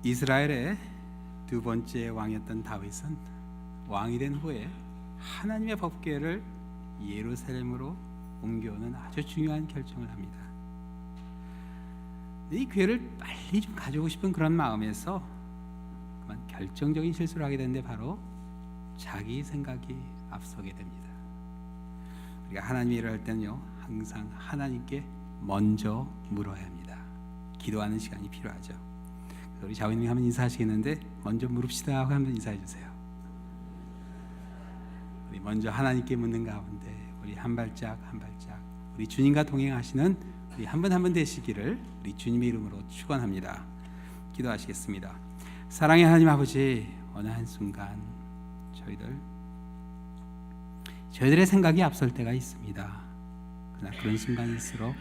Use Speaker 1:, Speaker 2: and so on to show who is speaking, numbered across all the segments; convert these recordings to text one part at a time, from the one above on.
Speaker 1: 이스라엘의 두 번째 왕이었던 다윗은 왕이 된 후에 하나님의 법궤를 예루살렘으로 옮겨오는 아주 중요한 결정을 합니다. 이 궤를 빨리 좀 가져오고 싶은 그런 마음에서 그만 결정적인 실수를 하게 되는데 바로 자기 생각이 앞서게 됩니다. 우리가 하나님의 일을 할 때는요, 항상 하나님께 먼저 물어야 합니다. 기도하는 시간이 필요하죠. 우리 자매님이 한번 인사하시겠는데 먼저 물읍시다 하고 한번 인사해 주세요. 우리 먼저 하나님께 묻는 가운데 우리 한 발짝 한 발짝 우리 주님과 동행하시는 우리 한 분 한 분 되시기를 우리 주님의 이름으로 축원합니다. 기도하시겠습니다. 사랑의 하나님 아버지, 어느 한순간 저희들의 생각이 앞설 때가 있습니다. 그러나 그런 순간일수록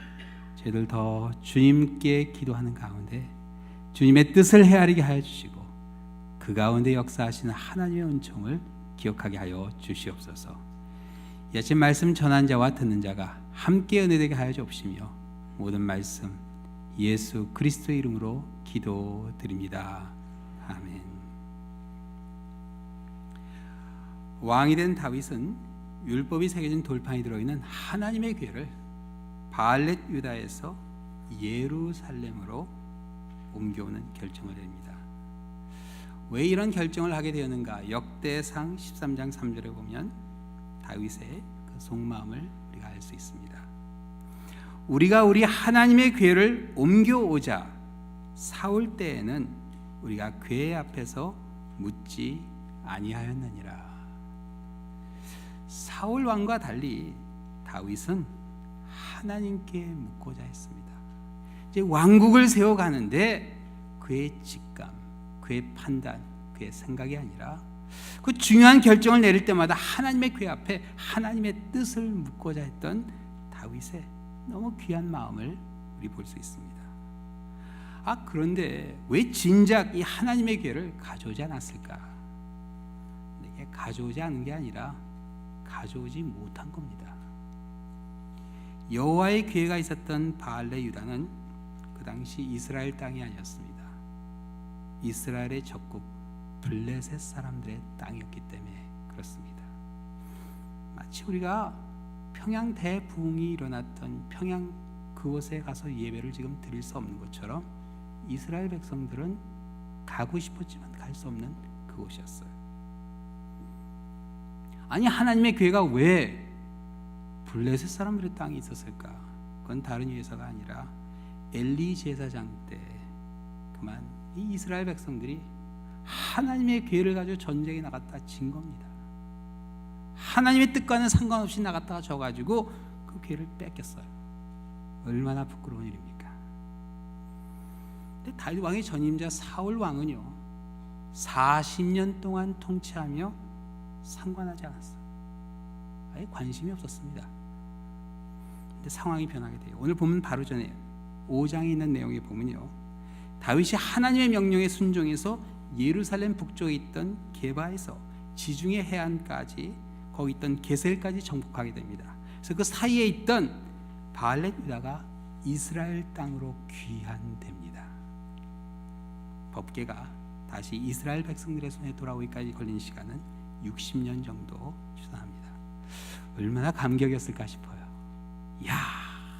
Speaker 1: 저희들 더 주님께 기도하는 가운데 주님의 뜻을 헤아리게 하여 주시고 그 가운데 역사하시는 하나님의 은총을 기억하게 하여 주시옵소서. 이 아침 말씀 전한 자와 듣는 자가 함께 은혜되게 하여 주옵시며 모든 말씀 예수 그리스도의 이름으로 기도드립니다. 아멘. 왕이 된 다윗은 율법이 새겨진 돌판이 들어있는 하나님의 궤를 바알렛 유다에서 예루살렘으로 옮겨오는 결정을 내립니다. 왜 이런 결정을 하게 되었는가? 역대상 13장 3절에 보면 다윗의 그 속마음을 우리가 알 수 있습니다. 우리가 우리 하나님의 궤를 옮겨오자 사울 때에는 우리가 궤 앞에서 묻지 아니하였느니라. 사울 왕과 달리 다윗은 하나님께 묻고자 했습니다. 이제 왕국을 세워가는데 그의 직감, 그의 판단, 그의 생각이 아니라 그 중요한 결정을 내릴 때마다 하나님의 궤 앞에 하나님의 뜻을 묻고자 했던 다윗의 너무 귀한 마음을 우리 볼 수 있습니다. 그런데 왜 진작 이 하나님의 궤를 가져오지 않았을까? 이게 가져오지 않은 게 아니라 가져오지 못한 겁니다. 여호와의 궤가 있었던 바알렛 유다는 그 당시 이스라엘 땅이 아니었습니다. 이스라엘의 적국 블레셋 사람들의 땅이었기 때문에 그렇습니다. 마치 우리가 평양 대부흥이 일어났던 평양 그곳에 가서 예배를 지금 드릴 수 없는 것처럼 이스라엘 백성들은 가고 싶었지만 갈 수 없는 그곳이었어요. 아니, 하나님의 궤가 왜 블레셋 사람들의 땅이 있었을까? 그건 다른 이유에서가 아니라 엘리 제사장 때 그만 이 이스라엘 백성들이 하나님의 궤를 가지고 전쟁에 나갔다 진 겁니다. 하나님의 뜻과는 상관없이 나갔다가 져가지고 그 궤를 뺏겼어요. 얼마나 부끄러운 일입니까? 근데 다윗 왕의 전임자 사울 왕은요 40년 동안 통치하며 상관하지 않았어요. 아예 관심이 없었습니다. 근데 상황이 변하게 돼요. 오늘 보면 바로 전에 5장에 있는 내용에 보면요, 다윗이 하나님의 명령에 순종해서 예루살렘 북쪽에 있던 게바에서 지중해 해안까지 거기 있던 게셀까지 정복하게 됩니다. 그래서 그 사이에 있던 바알렛 유다가 이스라엘 땅으로 귀환됩니다. 법궤가 다시 이스라엘 백성들의 손에 돌아오기까지 걸린 시간은 60년 정도 추산합니다. 얼마나 감격이었을까 싶어요. 야,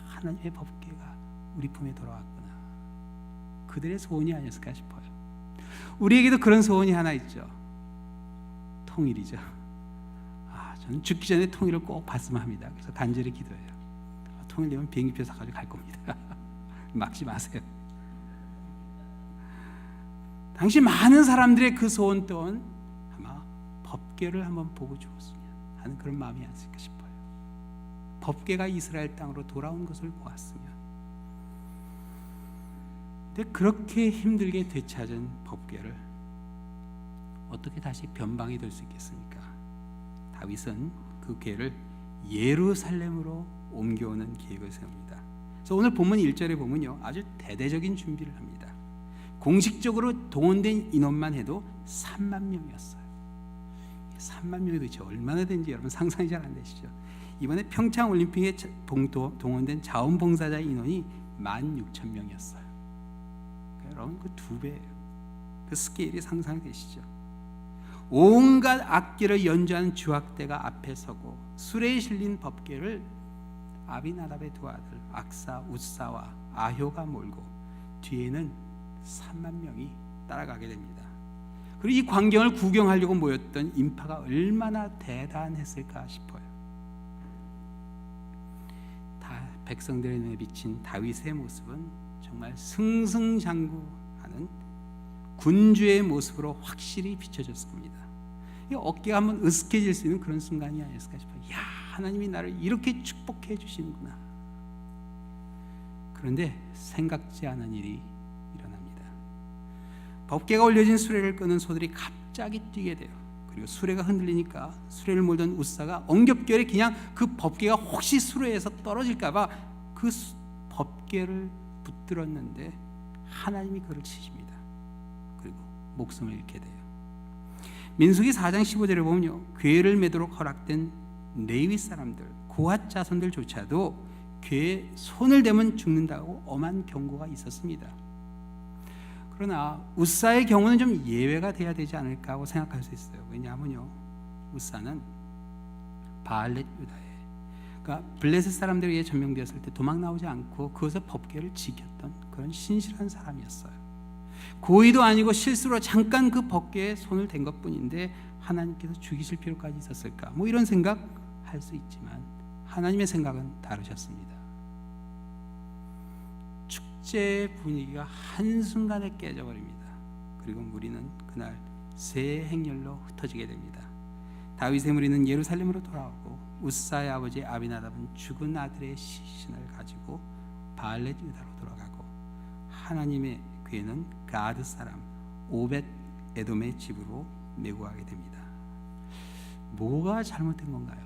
Speaker 1: 하나님의 법궤가 우리 품에 돌아왔구나. 그들의 소원이 아니었을까 싶어요. 우리에게도 그런 소원이 하나 있죠. 통일이죠. 저는 죽기 전에 통일을 꼭 봤으면 합니다. 그래서 간절히 기도해요. 통일되면 비행기표 사가지고 갈 겁니다. 막지 마세요. 당시 많은 사람들의 그 소원 또한 아마 법궤를 한번 보고 죽었으면 하는 그런 마음이 아닐까 싶어요. 법궤가 이스라엘 땅으로 돌아온 것을 보았으면. 근데 그렇게 힘들게 되찾은 법궤를 어떻게 다시 변방이 될 수 있겠습니까? 다윗은 그 궤를 예루살렘으로 옮겨오는 계획을 세웁니다. 그래서 오늘 본문 1절에 보면요, 아주 대대적인 준비를 합니다. 공식적으로 동원된 인원만 해도 3만 명이었어요. 3만 명이 도대체 얼마나 된지 여러분 상상이 잘 안 되시죠? 이번에 평창 올림픽에 동원된 자원봉사자 인원이 16,000명이었어요. 여러분 그 2배예요. 그 스케일이 상상되시죠? 온갖 악기를 연주하는 주악대가 앞에 서고 수레에 실린 법궤를 아비나답의 두 아들 악사, 웃사와 아효가 몰고 뒤에는 3만 명이 따라가게 됩니다. 그리고 이 광경을 구경하려고 모였던 인파가 얼마나 대단했을까 싶어요. 다 백성들의 눈에 비친 다윗의 모습은 정말 승승장구하는 군주의 모습으로 확실히 비춰졌습니다. 이 어깨가 한번 으스해질 수 있는 그런 순간이 아니었을까 싶어요. 야, 하나님이 나를 이렇게 축복해 주시는구나. 그런데 생각지 않은 일이 일어납니다. 법궤가 올려진 수레를 끄는 소들이 갑자기 뛰게 돼요. 그리고 수레가 흔들리니까 수레를 몰던 웃사가 엉겹결에 그냥 그 법궤가 혹시 수레에서 떨어질까봐 그 법궤를 붙들었는데 하나님이 그를 치십니다. 그리고 목숨을 잃게 돼요. 민수기 4장 15절에 보면요, 궤를 매도록 허락된 레위 사람들, 고핫 자손들조차도 궤에 손을 대면 죽는다고 엄한 경고가 있었습니다. 그러나 웃사의 경우는 좀 예외가 돼야 되지 않을까 하고 생각할 수 있어요. 왜냐하면요, 웃사는 바알렛 유다에, 그러니까 블레셋 사람들에게 점령되었을 때 도망 나오지 않고 그것을 법궤를 지켰던 그런 신실한 사람이었어요. 고의도 아니고 실수로 잠깐 그 법궤에 손을 댄 것뿐인데 하나님께서 죽이실 필요까지 있었을까? 뭐 이런 생각 할 수 있지만 하나님의 생각은 다르셨습니다. 축제의 분위기가 한순간에 깨져버립니다. 그리고 무리는 그날 새 행렬로 흩어지게 됩니다. 다윗의 무리는 예루살렘으로 돌아오고 웃사의 아버지 아비나답은 죽은 아들의 시신을 가지고 바알렛 유다로 돌아가고 하나님의 궤는 가드 사람 오벳 에돔의 집으로 메고 가게 됩니다. 뭐가 잘못된 건가요?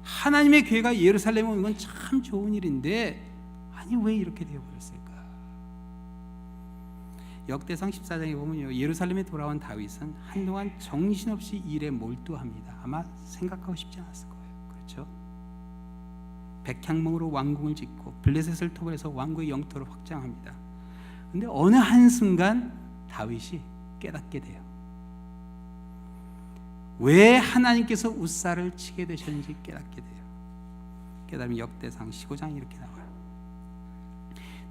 Speaker 1: 하나님의 궤가 예루살렘에 오는 건 참 좋은 일인데 아니 왜 이렇게 되어버렸을까? 역대상 14장에 보면요, 예루살렘에 돌아온 다윗은 한동안 정신없이 일에 몰두합니다. 아마 생각하고 싶지 않았을 거예요. 그렇죠? 백향목으로 왕궁을 짓고 블레셋을 토벌해서 왕국의 영토를 확장합니다. 그런데 어느 한순간 다윗이 깨닫게 돼요. 왜 하나님께서 웃사를 치게 되셨는지 깨닫게 돼요. 깨달으면 역대상 15장이 이렇게 나와요.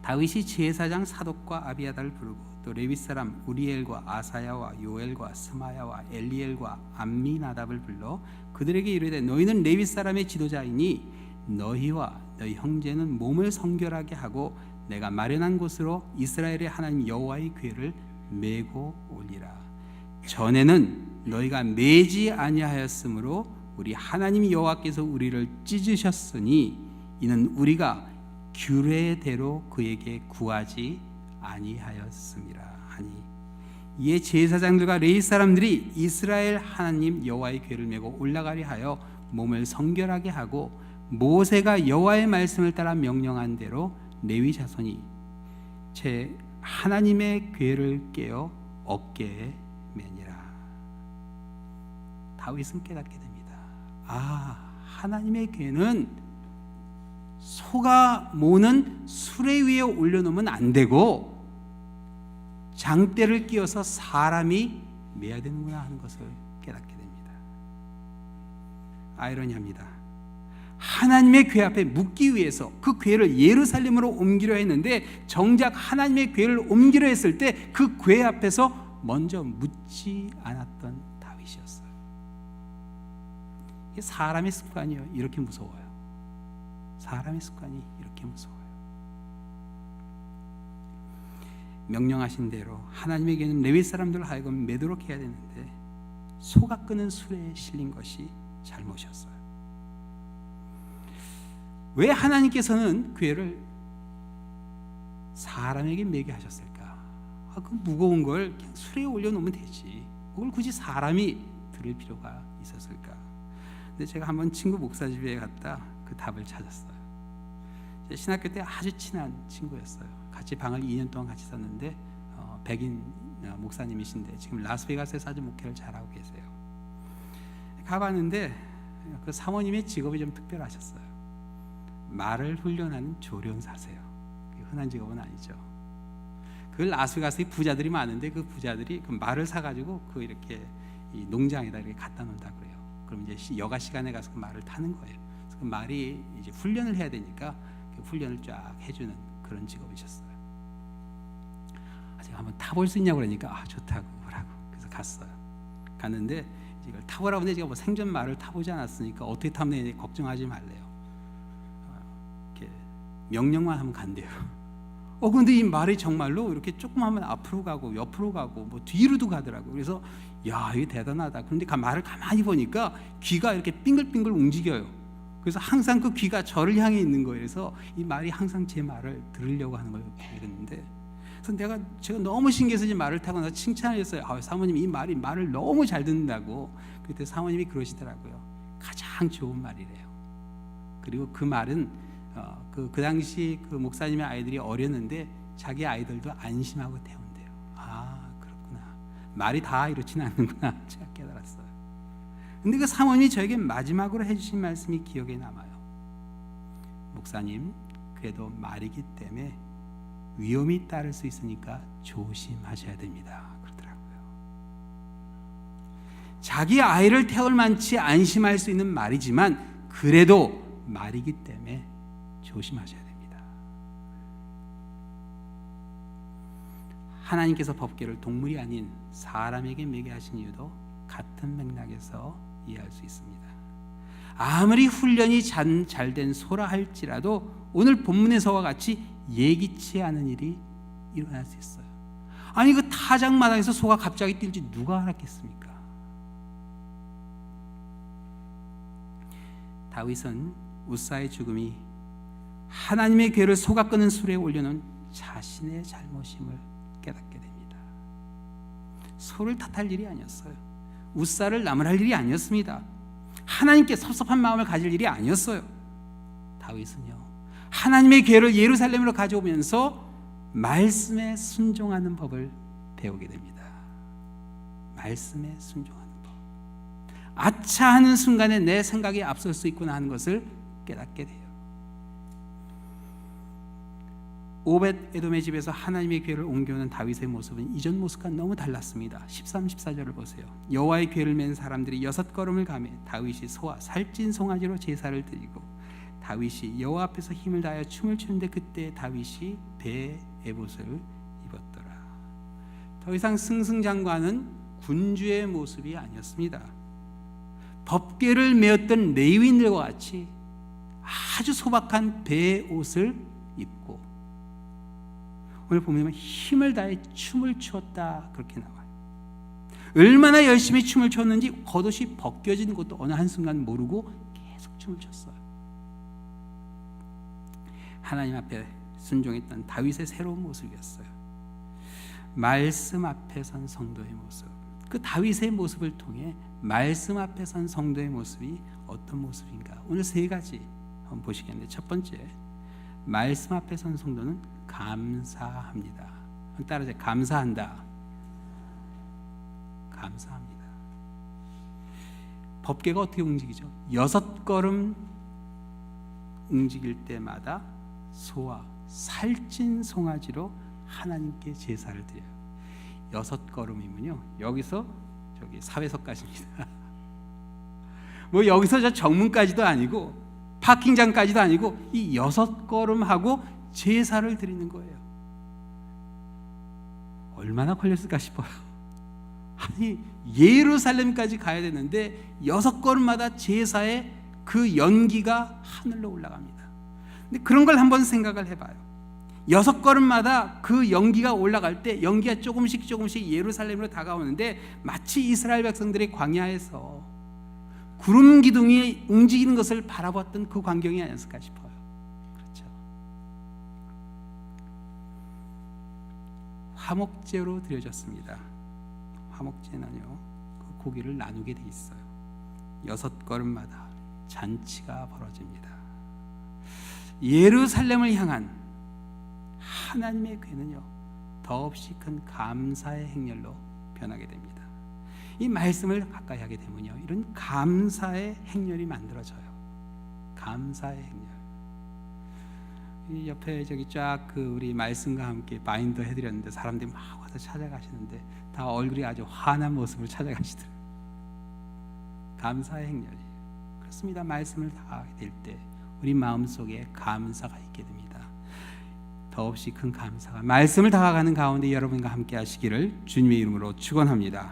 Speaker 1: 다윗이 제사장 사독과 아비아달을 부르고 또 레위 사람 우리엘과 아사야와 요엘과 스마야와 엘리엘과 암미나답을 불러 그들에게 이르되 너희는 레위 사람의 지도자이니 너희와 너희 형제는 몸을 성결하게 하고 내가 마련한 곳으로 이스라엘의 하나님 여호와의 궤를 메고 오리라. 전에는 너희가 매지 아니하였으므로 우리 하나님 여호와께서 우리를 찢으셨으니 이는 우리가 규례대로 그에게 구하지 아니하였음이라 하니 이에 제사장들과 레위 사람들이 이스라엘 하나님 여호와의 궤를 메고 올라가려 하여 몸을 성결하게 하고 모세가 여호와의 말씀을 따라 명령한 대로 레위 자손이 제 하나님의 궤를 깨어 어깨에 매니라. 다윗은 깨닫게 됩니다. 아, 하나님의 궤는 소가 모는 수레 위에 올려놓으면 안 되고 장대를 끼워서 사람이 매야 되는구나 하는 것을 깨닫게 됩니다. 아이러니합니다. 하나님의 궤 앞에 묻기 위해서 그 궤를 예루살렘으로 옮기려 했는데 정작 하나님의 궤를 옮기려 했을 때 그 궤 앞에서 먼저 묻지 않았던 다윗이었어요. 이게 사람의 습관이요, 이렇게 무서워요. 사람의 습관이 이렇게 무서워요. 명령하신 대로 하나님에게는 레위 사람들을 하여금 매도록 해야 되는데 소가 끄는 수레에 실린 것이 잘못이었어요. 왜 하나님께서는 궤를 사람에게 매게 하셨을까? 그 무거운 걸 그냥 수레에 올려놓으면 되지, 그걸 굳이 사람이 들을 필요가 있었을까? 근데 제가 한번 친구 목사 집에 갔다 그 답을 찾았어요. 신학교 때 아주 친한 친구였어요. 같이 방을 2년 동안 같이 썼는데 백인 목사님이신데 지금 라스베가스에서 아주 목회를 잘하고 계세요. 가봤는데 그 사모님의 직업이 좀 특별하셨어요. 말을 훈련하는 조련사세요. 흔한 직업은 아니죠. 그 라스베가스에 부자들이 많은데 그 부자들이 그 말을 사가지고 그 이렇게 이 농장에다 이렇게 갖다 놓는다 그래요. 그럼 이제 여가 시간에 가서 그 말을 타는 거예요. 그래서 그 말이 이제 훈련을 해야 되니까 그 훈련을 쫙 해주는 그런 직업이셨어요. 제가 한번 타볼 수 있냐고 그러니까 좋다고 하라고. 그래서 갔어요. 갔는데 이걸 타보라고 하는데 제가 뭐 생전 말을 타보지 않았으니까 어떻게 타면 되는지 걱정하지 말래요. 이렇게 명령만 하면 간대요. 근데 이 말이 정말로 이렇게 조금 하면 앞으로 가고 옆으로 가고 뭐 뒤로도 가더라고요. 그래서 야, 이게 대단하다. 그런데 그 말을 가만히 보니까 귀가 이렇게 빙글빙글 움직여요. 그래서 항상 그 귀가 저를 향해 있는 거예요. 그래서 이 말이 항상 제 말을 들으려고 하는 걸 보였는데, 그래서 제가 너무 신기해서 이 말을 타고 나서 칭찬을 했어요. 사모님 이 말을 너무 잘 듣는다고. 그때 사모님이 그러시더라고요. 가장 좋은 말이래요. 그리고 그 말은 그 당시 그 목사님의 아이들이 어렸는데 자기 아이들도 안심하고 태운대요. 그렇구나. 말이 다 이렇지는 않는구나. 제가 깨달았어요. 근데 그 사모님이 저에게 마지막으로 해주신 말씀이 기억에 남아요. 목사님, 그래도 말이기 때문에 위험이 따를 수 있으니까 조심하셔야 됩니다. 그러더라고요. 자기 아이를 태울 만치 안심할 수 있는 말이지만 그래도 말이기 때문에 조심하셔야 됩니다. 하나님께서 법궤를 동물이 아닌 사람에게 매게 하신 이유도 같은 맥락에서 이해할 수 있습니다. 아무리 훈련이 잘된 소라 할지라도 오늘 본문에서와 같이 예기치 않은 일이 일어날 수 있어요. 아니 그 타작마당에서 소가 갑자기 뛸지 누가 알았겠습니까? 다윗은 우사의 죽음이 하나님의 궤를 소가 끄는 수레에 올려놓은 자신의 잘못임을 깨닫게 됩니다. 소를 탓할 일이 아니었어요. 우사를 나무랄 일이 아니었습니다. 하나님께 섭섭한 마음을 가질 일이 아니었어요. 다윗은요, 하나님의 궤를 예루살렘으로 가져오면서 말씀에 순종하는 법을 배우게 됩니다. 말씀에 순종하는 법. 아차 하는 순간에 내 생각이 앞설 수 있구나 하는 것을 깨닫게 돼요. 오벳 에돔의 집에서 하나님의 궤를 옮겨오는 다윗의 모습은 이전 모습과 너무 달랐습니다. 13, 14절을 보세요. 여호와의 궤를 맨 사람들이 6걸음을 가매 다윗이 소와 살찐 송아지로 제사를 드리고 다윗이 여호와 앞에서 힘을 다하여 춤을 추는데 그때 다윗이 배 에봇을 입었더라. 더 이상 승승장구하는 군주의 모습이 아니었습니다. 법궤를 메었던 레위인들과 같이 아주 소박한 배 옷을 입고 오늘 보면 힘을 다해 춤을 추었다 그렇게 나와요. 얼마나 열심히 춤을 췄는지 겉옷이 벗겨진 것도 어느 한순간 모르고 계속 춤을 췄어요. 하나님 앞에 순종했던 다윗의 새로운 모습이었어요. 말씀 앞에 선 성도의 모습. 그 다윗의 모습을 통해 말씀 앞에 선 성도의 모습이 어떤 모습인가? 오늘 3가지 한번 보시겠는데, 첫 번째, 말씀 앞에 선 성도는 감사합니다. 따라서 감사한다. 감사합니다. 법궤가 어떻게 움직이죠? 6걸음 움직일 때마다 소와 살찐 송아지로 하나님께 제사를 드려요. 6걸음이면요, 여기서 저기 사회석까지입니다. 뭐 여기서 저 정문까지도 아니고 파킹장까지도 아니고 이 6걸음하고 제사를 드리는 거예요. 얼마나 걸렸을까 싶어요. 아니 예루살렘까지 가야 되는데 6걸음마다 제사의 그 연기가 하늘로 올라갑니다. 근데 그런 걸 한번 생각을 해봐요. 6걸음마다 그 연기가 올라갈 때 연기가 조금씩 예루살렘으로 다가오는데 마치 이스라엘 백성들의 광야에서 구름 기둥이 움직이는 것을 바라봤던 그 광경이 아니었을까 싶어요. 그렇죠. 화목제로 드려졌습니다. 화목제는요, 그 고기를 나누게 돼 있어요. 6걸음마다 잔치가 벌어집니다. 예루살렘을 향한 하나님의 궤는요, 더없이 큰 감사의 행렬로 변하게 됩니다. 이 말씀을 가까이 하게 되면요, 이런 감사의 행렬이 만들어져요. 감사의 행렬. 이 옆에 저기 쫙 그 우리 말씀과 함께 바인더 해드렸는데 사람들이 막 와서 찾아가시는데 다 얼굴이 아주 환한 모습을 찾아가시더라고요. 감사의 행렬이에요. 그렇습니다. 말씀을 다 하게 될 때 우리 마음속에 감사가 있게 됩니다. 더없이 큰 감사가 말씀을 다가가는 가운데 여러분과 함께 하시기를 주님의 이름으로 축원합니다.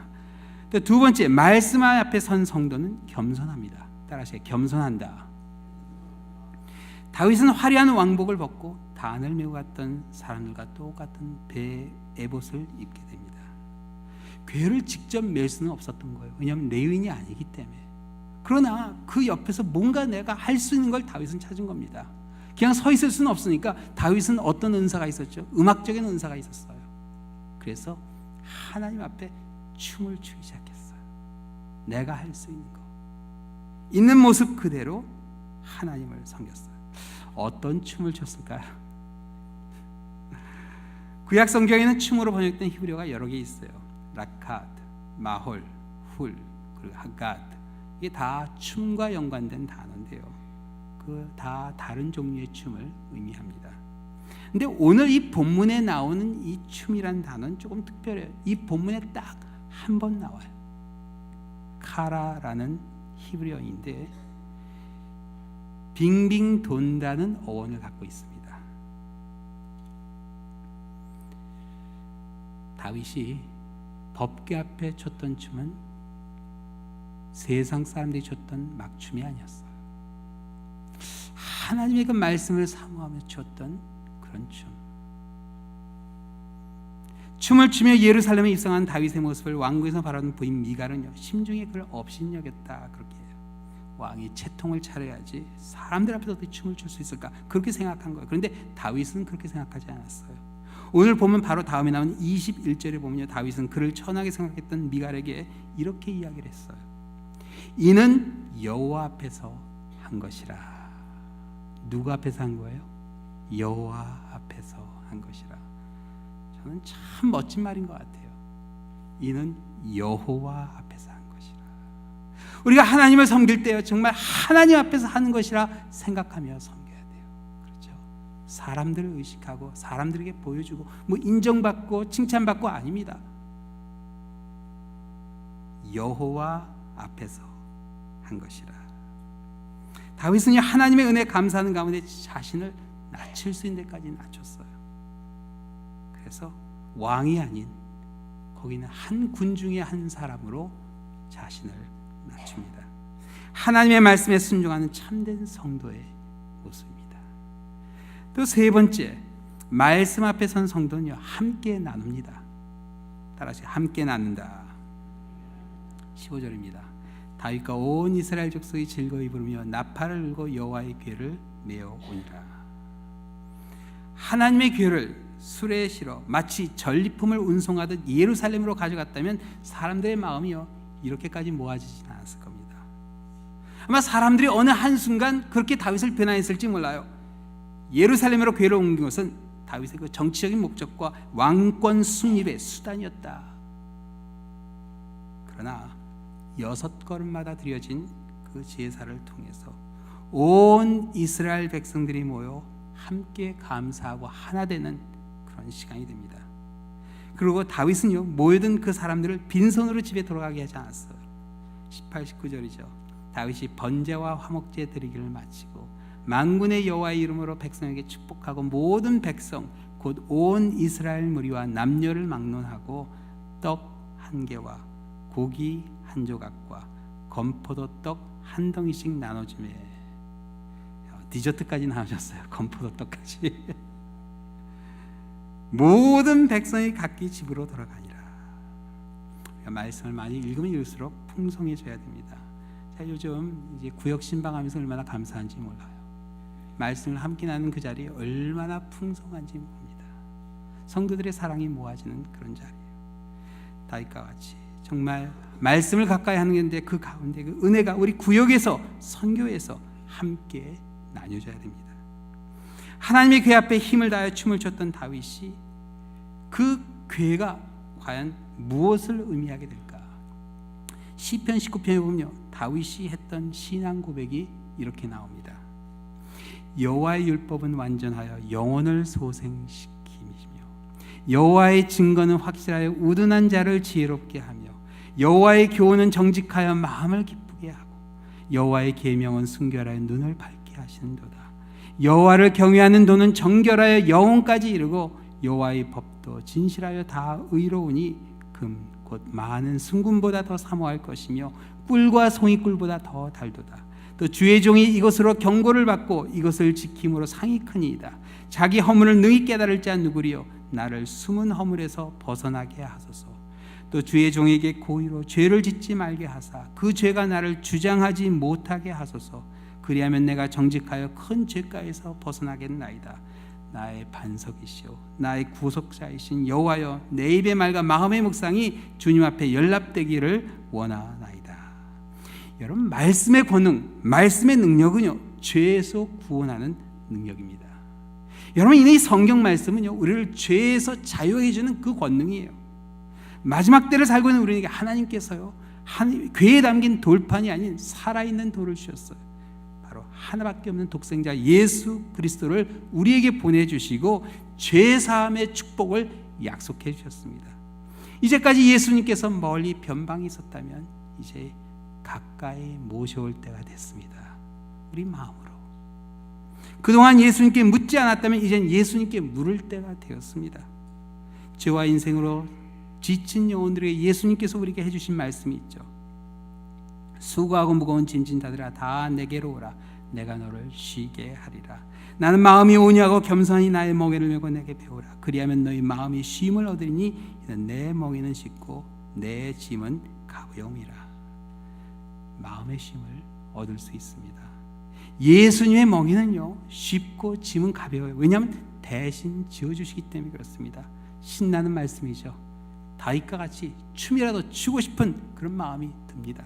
Speaker 1: 또 두 번째, 말씀 앞에 선 성도는 겸손합니다. 따라하세요. 겸손한다. 다윗은 화려한 왕복을 벗고 단을 메고 갔던 사람들과 똑같은 배 에봇을 입게 됩니다. 궤를 직접 맬 수는 없었던 거예요. 왜냐하면 레위인이 아니기 때문에. 그러나 그 옆에서 뭔가 내가 할 수 있는 걸 다윗은 찾은 겁니다. 그냥 서 있을 수는 없으니까 다윗은 어떤 은사가 있었죠? 음악적인 은사가 있었어요. 그래서 하나님 앞에 춤을 추기 시작했어요. 내가 할 수 있는 거, 있는 모습 그대로 하나님을 섬겼어요. 어떤 춤을 췄을까요? 구약 성경에는 춤으로 번역된 히브리어가 여러 개 있어요. 라카드, 마홀, 훌, 그리고 하가드. 이게 다 춤과 연관된 단어인데요. 그 다 다른 종류의 춤을 의미합니다. 근데 오늘 이 본문에 나오는 이 춤이란 단어는 조금 특별해요. 이 본문에 딱 한 번 나와요. 카라라는 히브리어인데 빙빙 돈다는 어원을 갖고 있습니다. 다윗이 법궤 앞에 췄던 춤은 세상 사람들이 췄던 막춤이 아니었어요. 하나님의 그 말씀을 사모하며 췄던 그런 춤. 춤을 추며 예루살렘에 입성한 다윗의 모습을 왕궁에서 바라본 부인 미갈은요, 심중에 그를 업신여겼다 그렇게 해요. 왕이 채통을 차려야지 사람들 앞에서 어떻게 춤을 출 수 있을까 그렇게 생각한 거예요. 그런데 다윗은 그렇게 생각하지 않았어요. 오늘 보면 바로 다음에 나오는 21절에 보면요, 다윗은 그를 천하게 생각했던 미갈에게 이렇게 이야기를 했어요. 이는 여호와 앞에서 한 것이라. 누구 앞에서 한 거예요? 여호와 앞에서 한 것이라. 저는 참 멋진 말인 것 같아요. 이는 여호와 앞에서 한 것이라. 우리가 하나님을 섬길 때요, 정말 하나님 앞에서 하는 것이라 생각하며 섬겨야 돼요. 그렇죠? 사람들을 의식하고 사람들에게 보여주고 뭐 인정받고 칭찬받고 아닙니다. 여호와 앞에서 한 것이라. 다윗은요, 하나님의 은혜에 감사하는 가운데 자신을 낮출 수 있는 데까지 낮췄어요. 그래서 왕이 아닌 거기는 한 군 중의 한 사람으로 자신을 낮춥니다. 하나님의 말씀에 순종하는 참된 성도의 모습입니다. 또 세 번째, 말씀 앞에 선 성도는요, 함께 나눕니다. 따라하세요. 함께 나눈다. 15절입니다. 다윗과 온 이스라엘 족속이 즐거이 부르며 나팔을 불고 여호와의 궤를 메어 오니라. 하나님의 궤를 수레에 실어 마치 전리품을 운송하듯 예루살렘으로 가져갔다면 사람들의 마음이요, 이렇게까지 모아지지는 않았을 겁니다. 아마 사람들이 어느 한순간 그렇게 다윗을 비난했을지 몰라요. 예루살렘으로 궤를 옮긴 것은 다윗의 그 정치적인 목적과 왕권 수립의 수단이었다. 그러나 6걸음마다 드려진 그 제사를 통해서 온 이스라엘 백성들이 모여 함께 감사하고 하나 되는 그런 시간이 됩니다. 그리고 다윗은요, 모여든 그 사람들을 빈손으로 집에 돌아가게 하지 않았어요. 18, 19절이죠. 다윗이 번제와 화목제 드리기를 마치고 만군의 여호와의 이름으로 백성에게 축복하고 모든 백성 곧 온 이스라엘 무리와 남녀를 막론하고 떡 한 개와 고기 한 조각과 건포도 떡 한 덩이씩 나눠주며 디저트까지 나오셨어요. 건포도 떡까지. 모든 백성이 각기 집으로 돌아가니라. 말씀을 많이 읽으면 읽을수록 풍성해져야 됩니다. 자, 요즘 이제 구역 신방하면서 얼마나 감사한지 몰라요. 말씀을 함께 나누는 그 자리에 얼마나 풍성한지 모릅니다. 성도들의 사랑이 모아지는 그런 자리예요. 다윗과 같이 정말 말씀을 가까이 하는 건데 그 가운데 그 은혜가 우리 구역에서 선교에서 함께 나뉘어져야 됩니다. 하나님의 궤 앞에 힘을 다하여 춤을 췄던 다윗이 그 궤가 과연 무엇을 의미하게 될까? 시편 19편에 보면 다윗이 했던 신앙 고백이 이렇게 나옵니다. 여호와의 율법은 완전하여 영혼을 소생시킴이시며 여호와의 증거는 확실하여 우둔한 자를 지혜롭게 하며 여호와의 교훈은 정직하여 마음을 기쁘게 하고 여호와의 계명은 순결하여 눈을 밝게 하시는도다. 여호와를 경외하는 도는 정결하여 영혼까지 이르고 여호와의 법도 진실하여 다 의로우니 금 곧 많은 순금보다 더 사모할 것이며 꿀과 송이꿀보다 더 달도다. 또 주의 종이 이것으로 경고를 받고 이것을 지킴으로 상이 크니이다. 자기 허물을 능히 깨달을 자 누구리요? 나를 숨은 허물에서 벗어나게 하소서. 또 주의 종에게 고의로 죄를 짓지 말게 하사 그 죄가 나를 주장하지 못하게 하소서. 그리하면 내가 정직하여 큰 죄가에서 벗어나겠나이다. 나의 반석이시오 나의 구속자이신 여호와여, 내 입의 말과 마음의 묵상이 주님 앞에 연락되기를 원하나이다. 여러분, 말씀의 권능, 말씀의 능력은요, 죄에서 구원하는 능력입니다. 여러분, 이 성경 말씀은요, 우리를 죄에서 자유하게 해주는 그 권능이에요. 마지막 때를 살고 있는 우리에게 하나님께서요, 괴에 담긴 돌판이 아닌 살아있는 돌을 주셨어요. 바로 하나밖에 없는 독생자 예수 그리스도를 우리에게 보내주시고 죄사함의 축복을 약속해 주셨습니다. 이제까지 예수님께서 멀리 변방에 있었다면 이제 가까이 모셔올 때가 됐습니다. 우리 마음으로. 그동안 예수님께 묻지 않았다면 이젠 예수님께 물을 때가 되었습니다. 죄와 인생으로 지친 영혼들에게 예수님께서 우리에게 해주신 말씀이 있죠. 수고하고 무거운 짐진 자들아 다 내게로 오라. 내가 너를 쉬게 하리라. 나는 마음이 온유하고 겸손히 나의 멍에를 메고 내게 배우라. 그리하면 너희 마음이 쉼을 얻으리니 이는 내 멍에는 쉽고 내 짐은 가벼움이라. 마음의 쉼을 얻을 수 있습니다. 예수님의 멍에는요 쉽고 짐은 가벼워요. 왜냐하면 대신 지어주시기 때문에 그렇습니다. 신나는 말씀이죠. 다윗과 같이 춤이라도 추고 싶은 그런 마음이 듭니다.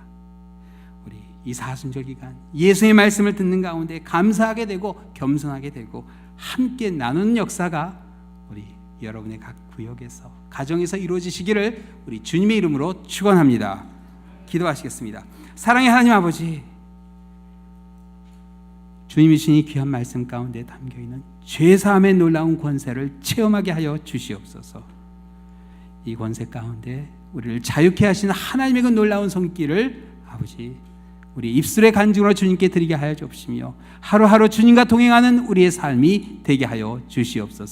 Speaker 1: 우리 이 사순절 기간 예수의 말씀을 듣는 가운데 감사하게 되고 겸손하게 되고 함께 나누는 역사가 우리 여러분의 각 구역에서 가정에서 이루어지시기를 우리 주님의 이름으로 축원합니다. 기도하시겠습니다. 사랑의 하나님 아버지, 주님이 주신 이 귀한 말씀 가운데 담겨있는 죄사함의 놀라운 권세를 체험하게 하여 주시옵소서. 이 권세 가운데 우리를 자유케 하시는 하나님의 그 놀라운 손길을 아버지 우리 입술의 간증으로 주님께 드리게 하여 주옵시며 하루하루 주님과 동행하는 우리의 삶이 되게 하여 주시옵소서.